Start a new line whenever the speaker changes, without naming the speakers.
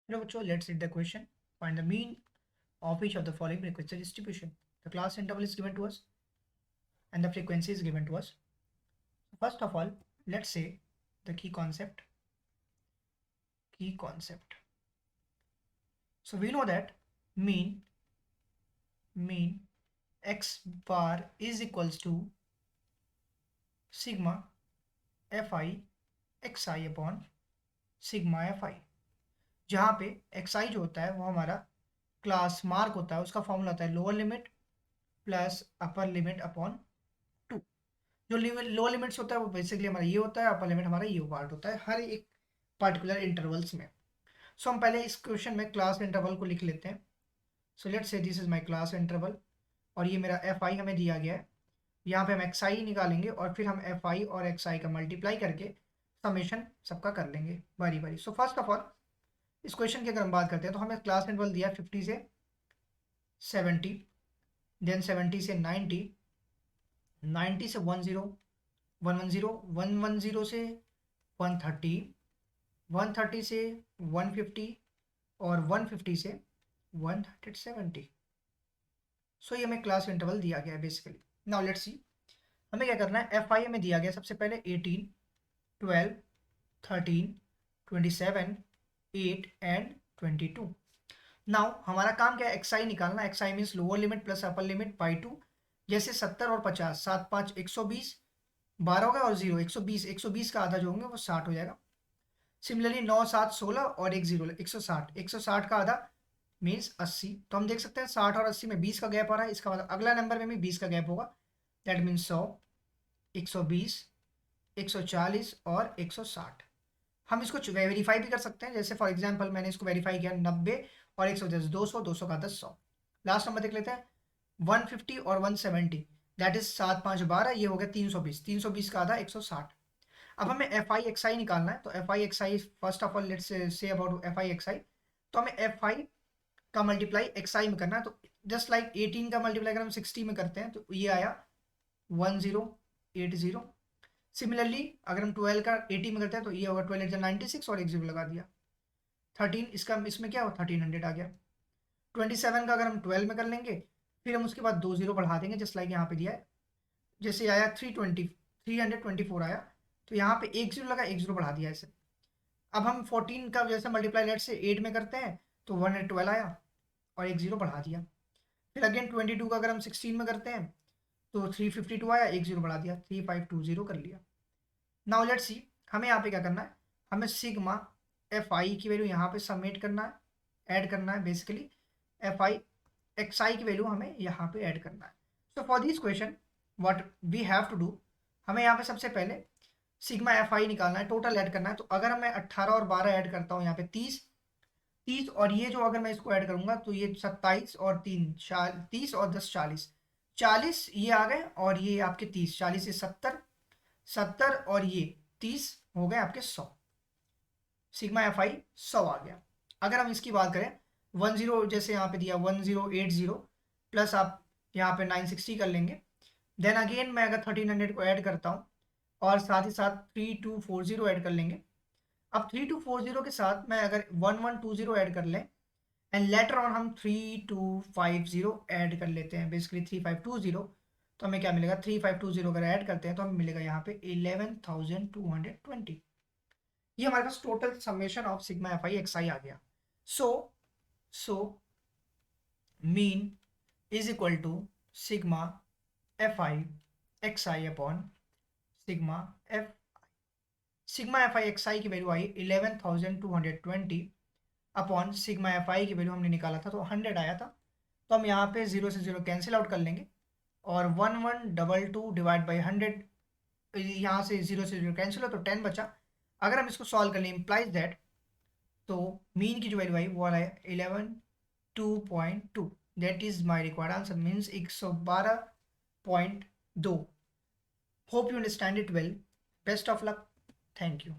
Hello, bachcho, let's read the question. Find the mean of each of the following requested distribution. The class interval is given to us and the frequency is given to us. First of all, let's say the key concept. So we know that mean x bar is equals to sigma fi xi upon sigma fi, जहाँ पे xi जो होता है वो हमारा class mark होता है, उसका फॉर्मूला होता है lower limit plus upper limit upon 2। जो लोअर लिमिट्स होता है वो बेसिकली हमारा ये होता है, अपर लिमिट हमारा ये पार्ट होता है हर एक पर्टिकुलर इंटरवल्स में। सो हम पहले इस क्वेश्चन में क्लास इंटरवल को लिख लेते हैं। So let's say this is my class interval और ये मेरा एफ आई हमें दिया गया है। यहाँ पे हम एक्स आई निकालेंगे और फिर हम एफ आई और एक्स आई का मल्टीप्लाई करके समेशन सबका कर लेंगे बारी बारी। सो फर्स्ट ऑफ ऑल इस क्वेश्चन की अगर हम बात करते हैं तो हमें क्लास इंटरवल दिया 50 से 70, देन 70 से 90, 90 से 10, 110, 110 से 130, 130 से 150 और 150 से 170। सो ये हमें क्लास इंटरवल दिया गया है बेसिकली। नाउ लेट्स सी हमें क्या करना है। एफ आई हमें दिया गया सबसे पहले 18, 12, 13, 27, 8 एंड 22। नाउ हमारा काम क्या है, एक्स आई निकालना। X I means lower limit plus upper limit by 2। जैसे 70 और 50, 7 5 120, 12 होगा और 0 120, 120 का आधा जो होंगे वो 60 हो जाएगा। सिमिलरली 9 7 16 और 1 0 160, 160 का आधा मीन्स 80। तो हम देख सकते हैं 60 और 80 में 20 का गैप आ रहा है, इसका मतलब अगला नंबर में भी 20 का गैप होगा। दैट मीन्स 100, 120, 140 और 160। हम इसको वेरीफाई भी कर सकते हैं। जैसे फॉर एग्जांपल मैंने इसको वेरीफाई किया 90 और 110, 200, 200 का 10, 100। लास्ट नंबर देख लेते हैं 150 और 170, दैट इज 7 5 12, ये हो गया 320, 320 का आधा 160। अब हमें एफ आई एक्स आई निकालना है। तो F I X I first of all let's say about F I X I. तो हमें एफ आई का मल्टीप्लाई एक्स आई में करना है। तो जस्ट लाइक 18 का मल्टीप्लाई अगर हम 60 में करते हैं तो ये आया 1080। सिमिलरली अगर हम 12 का 80 में करते हैं तो ये होगा 12 8 96 और 1 0 लगा दिया 13। इसका इसमें क्या हो 1300 आ गया। 27 का अगर हम 12 में कर लेंगे फिर हम उसके बाद 2 0 बढ़ा देंगे जस्ट लाइक यहाँ पे दिया है। जैसे आया 324 आया तो यहाँ पे 1 0 लगा, 1 0 बढ़ा दिया इसे। अब हम 14 का जैसे मल्टीप्लाई लेट से 8 में करते हैं तो 112 आया और 1 0 बढ़ा दिया। फिर अगेन 22 का अगर हम 16 में करते हैं तो 352 आया, 1 0 बढ़ा दिया, 3520 कर लिया। नाउ लेट्स सी हमें यहाँ पे क्या करना है। हमें सिग्मा एफ आई की वैल्यू यहाँ पे सबमिट करना है, ऐड करना है। Basically F I X I की वैल्यू हमें यहाँ पे ऐड करना है। So for this question what we have to do, हमें यहाँ पे सबसे पहले सिग्मा एफ आई निकालना है, टोटल ऐड करना है। तो अगर मैं 18 और 12 ऐड करता हूँ यहाँ पे 30, 30 और ये जो अगर मैं इसको ऐड करूंगा तो ये 27 और 3 30 और 10 40, 40 ये आ गए और ये आपके 30, 40 से 70, 70 और ये 30 हो गए आपके 100। सिग्मा एफ आई 100 आ गया। अगर हम इसकी बात करें 10 जैसे यहाँ पे दिया 1080 प्लस आप यहाँ पे 960 कर लेंगे। देन अगेन मैं अगर 1300 को ऐड करता हूँ और साथ ही साथ 3240 ऐड कर लेंगे। अब 3240 के साथ मैं अगर 1120 ऐड कर लें एंड लेटर ऑन हम 3250 ऐड कर लेते हैं, बेसिकली 3520। तो हमें क्या मिलेगा 3520 अगर ऐड करते हैं तो हमें मिलेगा यहाँ पे 11220। ये हमारे पास total summation of sigma F I X I आ गया। So mean is equal to sigma F I X I upon sigma F F I X I की value I 11220 upon sigma F I की value हमने निकाला था तो 100 आया था। तो हम यहाँ पे 0 से 0 कैंसिल आउट कर लेंगे और 1122 डिवाइड बाई 100, यहाँ से 0 से 0 कैंसिल हो तो 10 बचा। अगर हम इसको सॉल्व कर लें इम्प्लाइज दैट, तो मीन की जो वैल्यू आई वो है 112.2। That is my required answer, means 112.2। Hope you understand it well. Best of luck, thank you.